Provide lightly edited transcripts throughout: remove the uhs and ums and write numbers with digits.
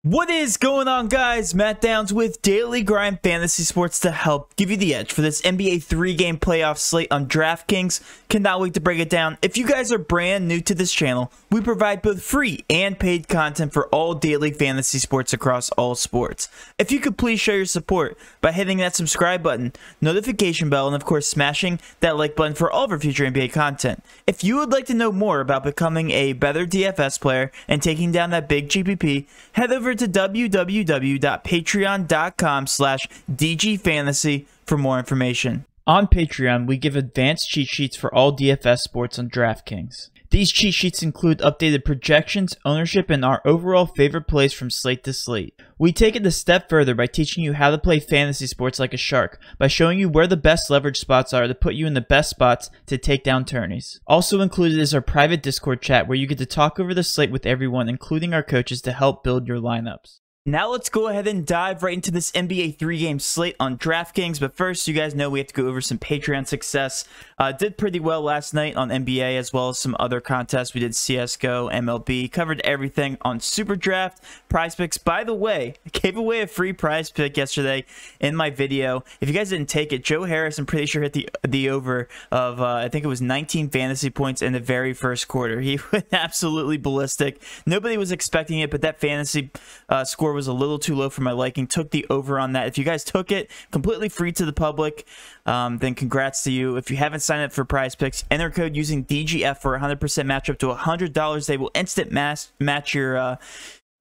What is going on, guys? Matt Downs with Daily Grind Fantasy Sports to help give you the edge for this NBA 3-game playoff slate on DraftKings. Cannot wait to break it down. If you guys are brand new to this channel, we provide both free and paid content for all daily fantasy sports across all sports. If you could please show your support by hitting that subscribe button, notification bell, and of course smashing that like button for all of our future NBA content. If you would like to know more about becoming a better DFS player and taking down that big GPP, head over to www.patreon.com/DGFantasy for more information. On Patreon, we give advanced cheat sheets for all DFS sports on DraftKings. These cheat sheets include updated projections, ownership, and our overall favorite plays from slate to slate. We take it a step further by teaching you how to play fantasy sports like a shark, by showing you where the best leverage spots are to put you in the best spots to take down tourneys. Also included is our private Discord chat where you get to talk over the slate with everyone, including our coaches, to help build your lineups. Now let's go ahead and dive right into this NBA 3-game slate on DraftKings. But first, you guys know we have to go over some Patreon success. Did pretty well last night on NBA as well as some other contests. We did CSGO, MLB, covered everything on SuperDraft, Prize Picks. By the way, I gave away a free prize pick yesterday in my video. If you guys didn't take it, Joe Harris, I'm pretty sure, hit the over of, I think it was 19 fantasy points in the very first quarter. He went absolutely ballistic. Nobody was expecting it, but that fantasy score was a little too low for my liking. Took the over on that. If you guys took it, completely free to the public, then congrats to you. If you haven't signed up for Prize Picks, enter code using DGF for 100% match up to $100. They will instant match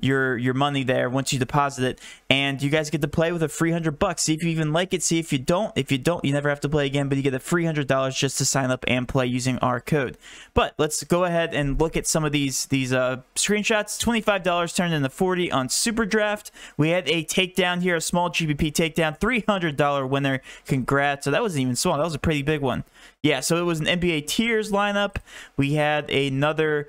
your money there once you deposit it, and you guys get to play with a free $100. See if you even like it. See if you don't. If you don't, you never have to play again, but you get a free $100 just to sign up and play using our code. But let's go ahead and look at some of these screenshots. $25 turned into $40 on SuperDraft. We had a takedown here, a small GPP takedown, $300 winner. Congrats. So that wasn't even small. That was a pretty big one. Yeah, so it was an NBA tiers lineup. We had another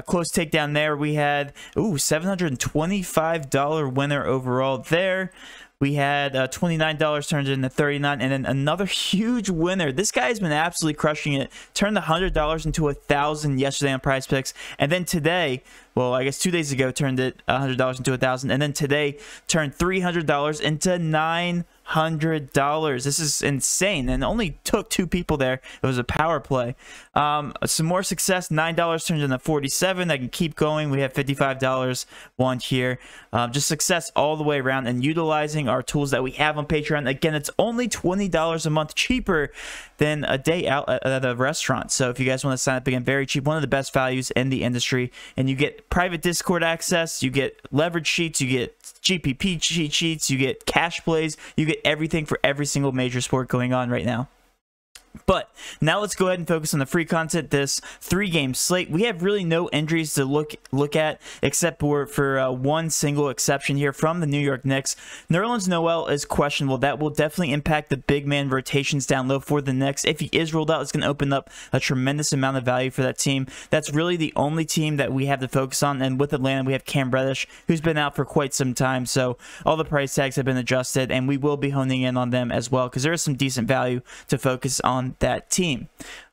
close takedown there. We had $725 winner overall there. We had $29 turned into $39, and then another huge winner. This guy's been absolutely crushing it. Turned the $100 into $1,000 yesterday on Prize Picks, and then today, well, I guess 2 days ago, turned it $100 into $1,000, and then today turned $300 into $900. This is insane, and only took 2 people there. It was a power play. Some more success. $9 turned into $47. I can keep going. We have $55 won here. Just success all the way around, and utilizing our tools that we have on Patreon. Again, it's only $20 a month cheaper than a day out at a restaurant. So if you guys want to sign up, again, very cheap. One of the best values in the industry, and you get private Discord access, you get leverage sheets, you get GPP cheat sheets, you get cash plays, you get everything for every single major sport going on right now. But now let's go ahead and focus on the free content. This 3-game slate, we have really no injuries to look at, except for one single exception here from the New York Knicks. Nerlens Noel is questionable. That will definitely impact the big man rotations down low for the Knicks. If he is ruled out, it's going to open up a tremendous amount of value for that team. That's really the only team that we have to focus on. And with Atlanta, we have Cam Reddish, who's been out for quite some time. So all the price tags have been adjusted, and we will be honing in on them as well, because there is some decent value to focus on that team.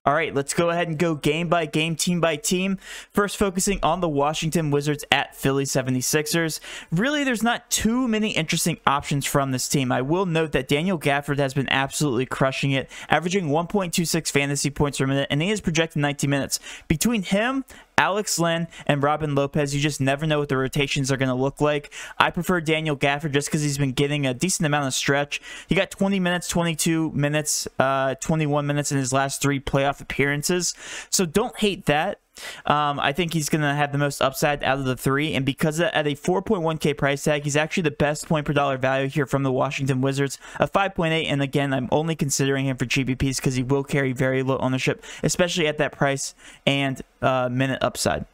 All right, let's go ahead and go game by game, team by team. First, focusing on the Washington Wizards at Philly 76ers. Really, there's not too many interesting options from this team. I will note that Daniel Gafford has been absolutely crushing it, averaging 1.26 fantasy points per minute, and he is projected 19 minutes. Between him, Alex Len, and Robin Lopez, you just never know what the rotations are going to look like. I prefer Daniel Gafford just because he's been getting a decent amount of stretch. He got 20 minutes, 22 minutes, 21 minutes in his last 3 playoff appearances. So don't hate that. I think he's going to have the most upside out of the 3, and because at a 4.1K price tag, he's actually the best point per dollar value here from the Washington Wizards, a 5.8, and again, I'm only considering him for GPPs because he will carry very low ownership, especially at that price and minute upside.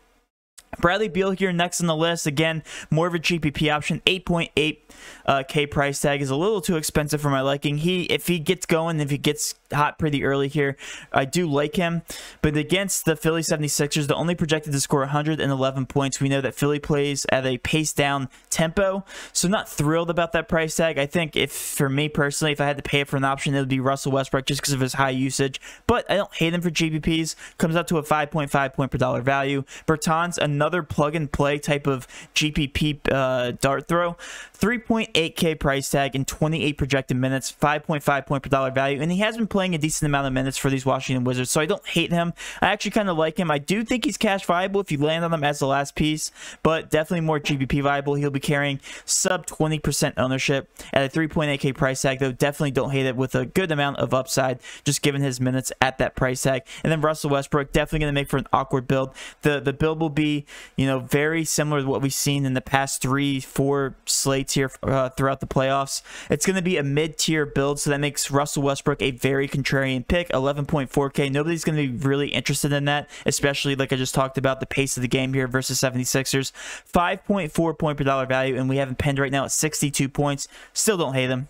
Bradley Beal here next on the list. Again, more of a GPP option. 8.8K price tag is a little too expensive for my liking. If he gets going, if he gets hot pretty early here, I do like him. But against the Philly 76ers, the only projected to score 111 points. We know that Philly plays at a pace-down tempo, so not thrilled about that price tag. I think for me personally, if I had to pay it for an option, it would be Russell Westbrook just because of his high usage. But I don't hate him for GPPs. Comes up to a 5.5 point per dollar value. Bertans, another plug-and-play type of GPP dart throw. 3.8K price tag and 28 projected minutes, 5.5 point per dollar value, and he has been playing a decent amount of minutes for these Washington Wizards, so I don't hate him. I actually kind of like him. I do think he's cash viable if you land on him as the last piece, but definitely more GPP viable. He'll be carrying sub 20% ownership at a 3.8K price tag, though definitely don't hate it with a good amount of upside, just given his minutes at that price tag. And then Russell Westbrook, definitely going to make for an awkward build. The build will be, you know, very similar to what we've seen in the past 3-4 slates here throughout the playoffs. It's going to be a mid-tier build, so that makes Russell Westbrook a very contrarian pick. 11.4K. Nobody's going to be really interested in that, especially like I just talked about, the pace of the game here versus 76ers. 5.4 point per dollar value, and we have him pinned right now at 62 points. Still don't hate him.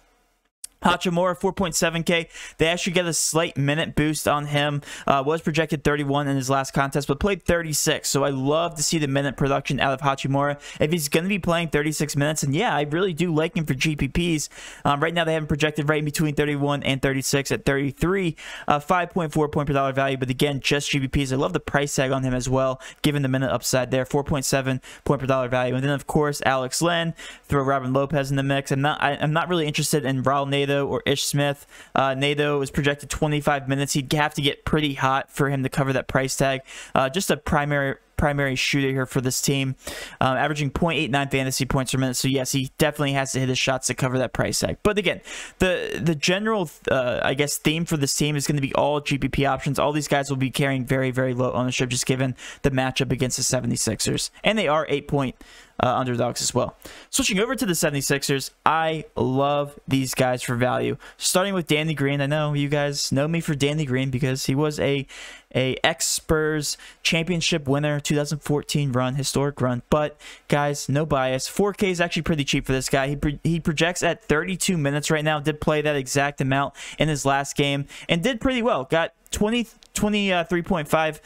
Hachimura, 4.7K. They actually get a slight minute boost on him. Was projected 31 in his last contest, but played 36. So I love to see the minute production out of Hachimura. If he's going to be playing 36 minutes, and yeah, I really do like him for GPPs. Right now, they have him projected right in between 31 and 36 at 33. 5.4 point per dollar value, but again, just GPPs. I love the price tag on him as well, given the minute upside there. 4.7 point per dollar value. And then, of course, Alex Len. Throw Robin Lopez in the mix. I'm not really interested in Raul Nato or Ish Smith. Nato is projected 25 minutes. He'd have to get pretty hot for him to cover that price tag. Just a primary shooter here for this team, averaging 0.89 fantasy points per minute. So yes, he definitely has to hit his shots to cover that price tag. But again, the general I guess theme for this team is going to be all GPP options. All these guys will be carrying very, very low ownership, just given the matchup against the 76ers, and they are 8-point underdogs as well. Switching over to the 76ers, I love these guys for value. Starting with Danny Green. I know you guys know me for Danny Green because he was a ex-Spurs championship winner, 2014 run, historic run. But guys, no bias. 4K is actually pretty cheap for this guy. He projects at 32 minutes right now. Did play that exact amount in his last game and did pretty well. Got 23.5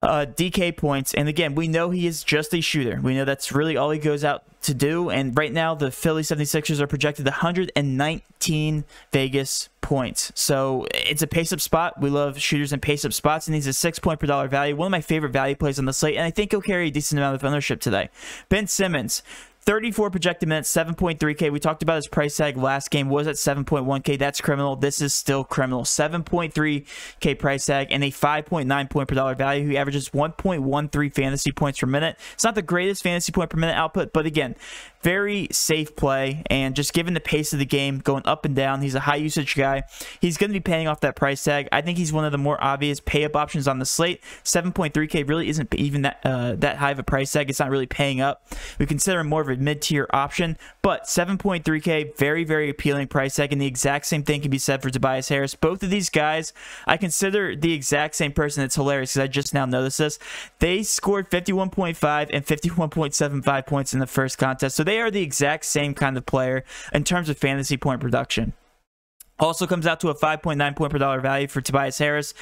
DK points, and again, we know he is just a shooter. We know that's really all he goes out to do, and right now the Philly 76ers are projected 119 Vegas points. So it's a pace-up spot. We love shooters and pace-up spots, and he's a 6 point per dollar value. One of my favorite value plays on the slate, and I think he'll carry a decent amount of ownership today. Ben Simmons, 34 projected minutes, 7.3K. We talked about his price tag last game, was at 7.1K. That's criminal. This is still criminal. 7.3K price tag and a 5.9 point per dollar value. He averages 1.13 fantasy points per minute. It's not the greatest fantasy point per minute output, but again, very safe play, and just given the pace of the game going up and down, he's a high usage guy. He's going to be paying off that price tag. I think he's one of the more obvious pay up options on the slate. 7.3K really isn't even that high of a price tag. It's not really paying up. We consider him more of a mid-tier option, but 7.3K, very, very appealing price tag, and the exact same thing can be said for Tobias Harris. Both of these guys, I consider the exact same person. It's hilarious because I just now noticed this. They scored 51.5 and 51.75 points in the first contest, so they are the exact same kind of player in terms of fantasy point production. Also comes out to a 5.9 point per dollar value for Tobias Harris.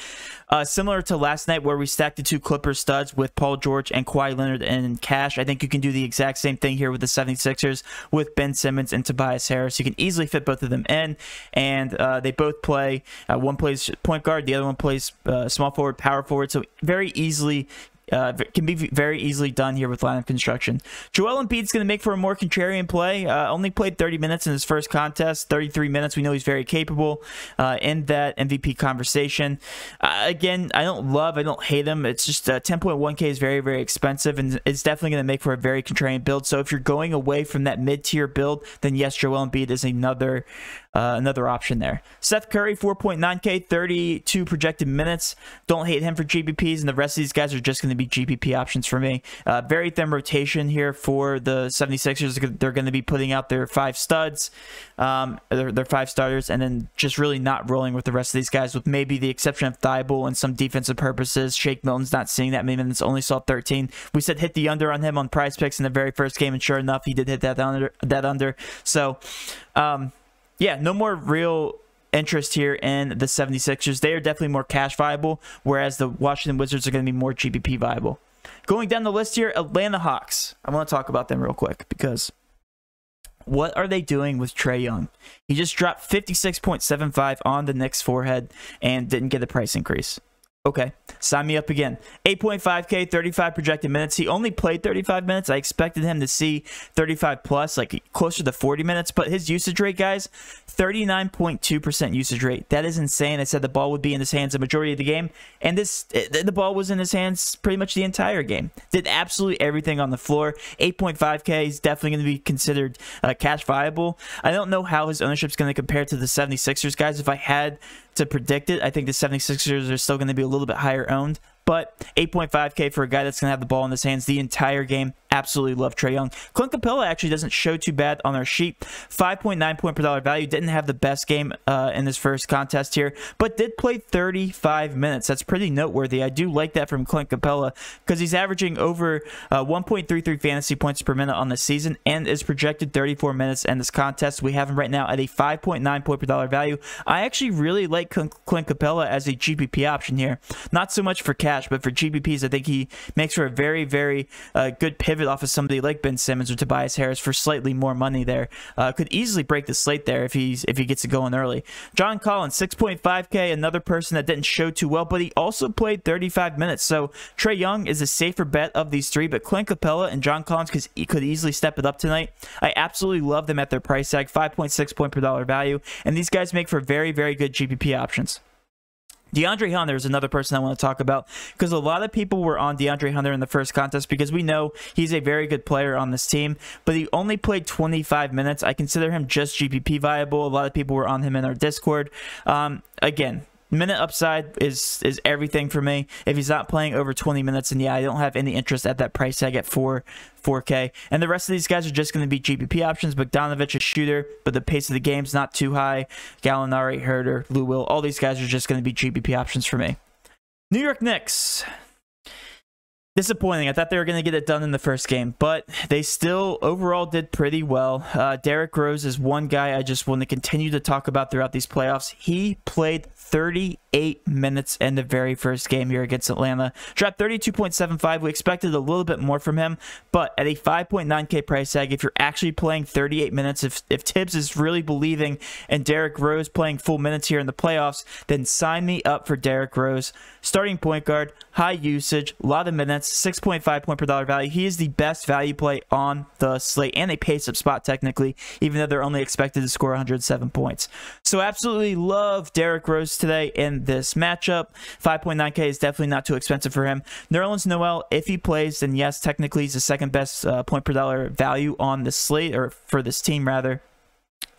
Similar to last night where we stacked the two Clippers studs with Paul George and Kawhi Leonard and cash, I think you can do the exact same thing here with the 76ers with Ben Simmons and Tobias Harris. You can easily fit both of them in, and they both play, one plays point guard, the other one plays small forward, power forward, so very easily can be very easily done here with lineup construction. Joel Embiid's going to make for a more contrarian play. Only played 30 minutes in his first contest, 33 minutes. We know he's very capable in that MVP conversation. Again, I don't hate him. It's just 10.1K is very, very expensive, and it's definitely going to make for a very contrarian build. So if you're going away from that mid-tier build, then yes, Joel Embiid is another option there. Seth Curry, 4.9K, 32 projected minutes. Don't hate him for GPPs, and the rest of these guys are just going to be GPP options for me. Very thin rotation here for the 76ers. They're going to be putting out their 5 studs, their 5 starters, and then just really not rolling with the rest of these guys, with maybe the exception of Thibault and some defensive purposes. Shake Milton's not seeing that many minutes, only saw 13. We said hit the under on him on Prize Picks in the very first game, and sure enough, he did hit that under. So, yeah, no more real interest here in the 76ers. They are definitely more cash viable, whereas the Washington Wizards are going to be more GPP viable. Going down the list here, Atlanta Hawks. I want to talk about them real quick because what are they doing with Trae Young? He just dropped 56.75 on the Knicks' forehead and didn't get a price increase. Okay, sign me up again. 8.5K, 35 projected minutes. He only played 35 minutes. I expected him to see 35 plus, like closer to 40 minutes. But his usage rate, guys, 39.2% usage rate. That is insane. I said the ball would be in his hands the majority of the game. And the ball was in his hands pretty much the entire game. Did absolutely everything on the floor. 8.5K is definitely going to be considered cash viable. I don't know how his ownership is going to compare to the 76ers, guys. If I had to predict it, I think the 76ers are still going to be a little bit higher owned, but 8.5K for a guy that's going to have the ball in his hands the entire game. Absolutely love Trae Young. Clint Capella actually doesn't show too bad on our sheet. 5.9 point per dollar value. Didn't have the best game in his first contest here, but did play 35 minutes. That's pretty noteworthy. I do like that from Clint Capella because he's averaging over 1.33 fantasy points per minute on the season and is projected 34 minutes in this contest. We have him right now at a 5.9 point per dollar value. I actually really like Clint Capella as a GPP option here. Not so much for cash, but for GPPs, I think he makes for a very, very good pivot off of somebody like Ben Simmons or Tobias Harris for slightly more money there. Could easily break the slate there if he gets it going early. John Collins, 6.5K, another person that didn't show too well, but he also played 35 minutes. So Trae Young is a safer bet of these three, but Clint Capella and John Collins could easily step it up tonight. I absolutely love them at their price tag, 5.6 point per dollar value, and these guys make for very, very good GPP options. DeAndre Hunter is another person I want to talk about because a lot of people were on DeAndre Hunter in the first contest because we know he's a very good player on this team, but he only played 25 minutes. I consider him just GPP viable. A lot of people were on him in our Discord. Again, minute upside is everything for me. If he's not playing over 20 minutes, then yeah, I don't have any interest at that price tag at 4K. And the rest of these guys are just going to be GPP options. Bogdanovich, a shooter, but the pace of the game's not too high. Gallinari, Herter, Lou Will, all these guys are just going to be GPP options for me. New York Knicks. Disappointing. I thought they were going to get it done in the first game, but they still overall did pretty well. Derrick Rose is one guy I just want to continue to talk about throughout these playoffs. He played 38 minutes in the very first game here against Atlanta. Dropped 32.75. We expected a little bit more from him, but at a 5.9K price tag, if you're actually playing 38 minutes, if Tibbs is really believing in Derrick Rose playing full minutes here in the playoffs, then sign me up for Derrick Rose. Starting point guard, high usage, a lot of minutes, 6.5 point per dollar value. He is the best value play on the slate and a pace-up spot technically, even though they're only expected to score 107 points. So absolutely love Derrick Rose today in this matchup. 5.9K is definitely not too expensive for him. Nerlens Noel, if he plays, then yes, technically he's the second best point per dollar value on the slate, or for this team rather.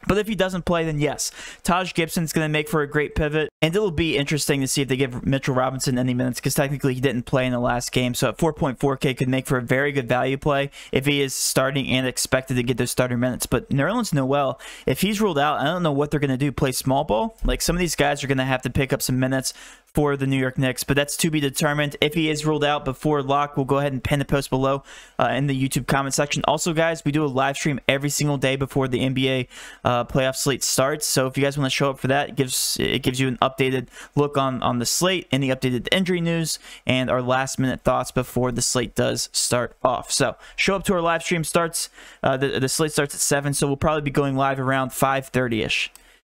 But if he doesn't play, then yes, Taj Gibson's going to make for a great pivot. And it'll be interesting to see if they give Mitchell Robinson any minutes, because technically he didn't play in the last game. So at 4.4K could make for a very good value play if he is starting and expected to get those starter minutes. But Nerlens Noel, if he's ruled out, I don't know what they're going to do. Play small ball? Like, some of these guys are going to have to pick up some minutes for the New York Knicks, but that's to be determined. If he is ruled out before lock, we'll go ahead and pin a post below in the YouTube comment section. Also, guys, we do a live stream every single day before the NBA playoff slate starts. So if you guys want to show up for that, it gives you an updated look on the slate, any updated injury news, and our last minute thoughts before the slate does start off. So show up to our live stream. Starts the slate starts at 7, so we'll probably be going live around 5:30ish.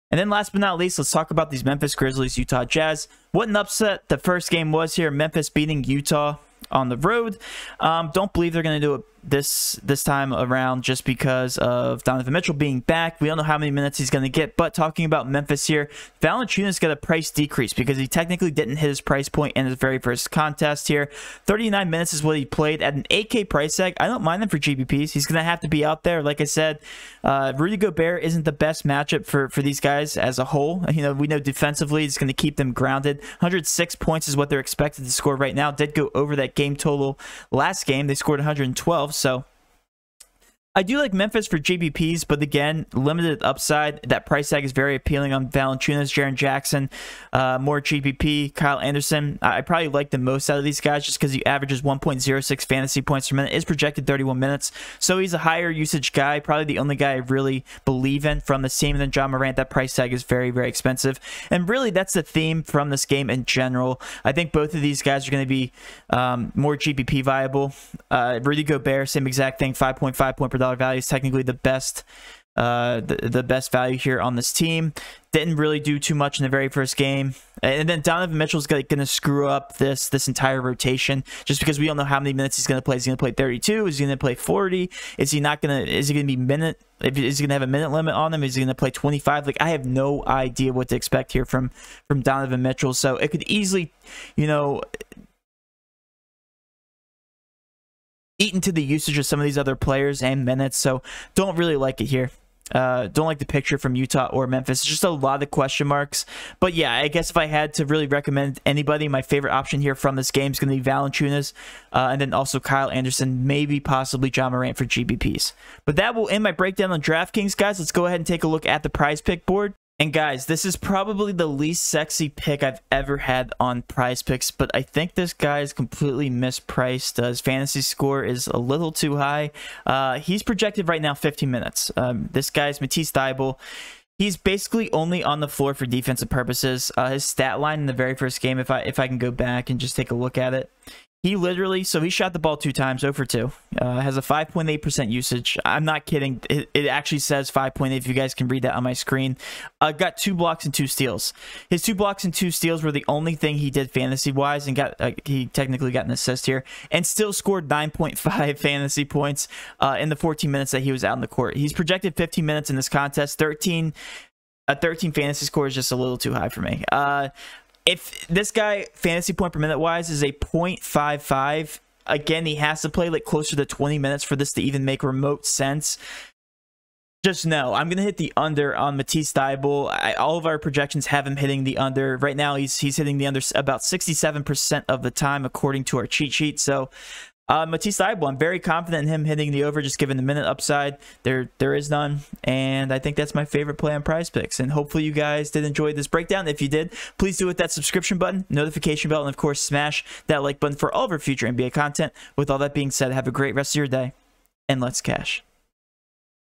And then last but not least, let's talk about these Memphis Grizzlies, Utah Jazz. What an upset the first game was here. Memphis beating Utah on the road. Don't believe they're going to do it this time around just because of Donovan Mitchell being back. We don't know how many minutes he's going to get, but talking about Memphis here, Valanciunas got a price decrease because he technically didn't hit his price point in his very first contest here. 39 minutes is what he played at an 8K price tag. I don't mind him for GPPs. He's going to have to be out there. Like I said, Rudy Gobert isn't the best matchup for these guys as a whole. You know, we know defensively it's going to keep them grounded. 106 points is what they're expected to score right now. Did go over that game total last game. They scored 112. So I do like Memphis for GPPs, but again, limited upside. That price tag is very appealing on Valanciunas, Jaren Jackson, more GPP, Kyle Anderson. I probably like the most out of these guys just because he averages 1.06 fantasy points per minute, is projected 31 minutes. So he's a higher usage guy, probably the only guy I really believe in from the team. And then John Morant, that price tag is very, very expensive. And really, that's the theme from this game in general. I think both of these guys are going to be more GPP viable. Rudy Gobert, same exact thing, 5.5 point per dollar value, is technically the best the best value here on this team. Didn't really do too much in the very first game. And then Donovan Mitchell's going to screw up this entire rotation just because we don't know how many minutes he's going to play. Is he going to play 32? Is he going to play 40? Is he going to be minute? Is he going to have a minute limit on him? Is he going to play 25? Like, I have no idea what to expect here from Donovan Mitchell. So it could easily, you know, eat into the usage of some of these other players and minutes. So don't really like it here. Don't like the picture from Utah or Memphis. Just a lot of question marks. But yeah, I guess if I had to really recommend anybody, my favorite option here from this game is going to be Valanciunas, and then also Kyle Anderson, maybe possibly John Morant for GBPs. But that will end my breakdown on DraftKings, guys. Let's go ahead and take a look at the prize pick board. And guys, this is probably the least sexy pick I've ever had on Prize Picks, but I think this guy is completely mispriced. His fantasy score is a little too high. He's projected right now 15 minutes. This guy's Matisse Thybulle. He's basically only on the floor for defensive purposes. His stat line in the very first game, if I can go back and just take a look at it, he literally, so he shot the ball 2 times, 0 for 2. Has a 5.8% usage. I'm not kidding. It actually says 5.8 if you guys can read that on my screen. Got 2 blocks and 2 steals. His 2 blocks and 2 steals were the only thing he did fantasy-wise, and he technically got an assist here, and still scored 9.5 fantasy points in the 14 minutes that he was out in the court. He's projected 15 minutes in this contest. 13 fantasy score is just a little too high for me. If this guy, fantasy point per minute wise, is a 0.55, again, he has to play like closer to 20 minutes for this to even make remote sense. Just know, I'm going to hit the under on Matisse Thybulle. All of our projections have him hitting the under. Right now, he's hitting the under about 67% of the time, according to our cheat sheet. So, Matisse Thybulle, I'm very confident in him hitting the over, just given the minute upside. There is none, and I think that's my favorite play on Prize Picks. And hopefully you guys did enjoy this breakdown. If you did, please do hit that subscription button, notification bell, and of course smash that like button for all of our future NBA content. With all that being said, have a great rest of your day, and let's cash.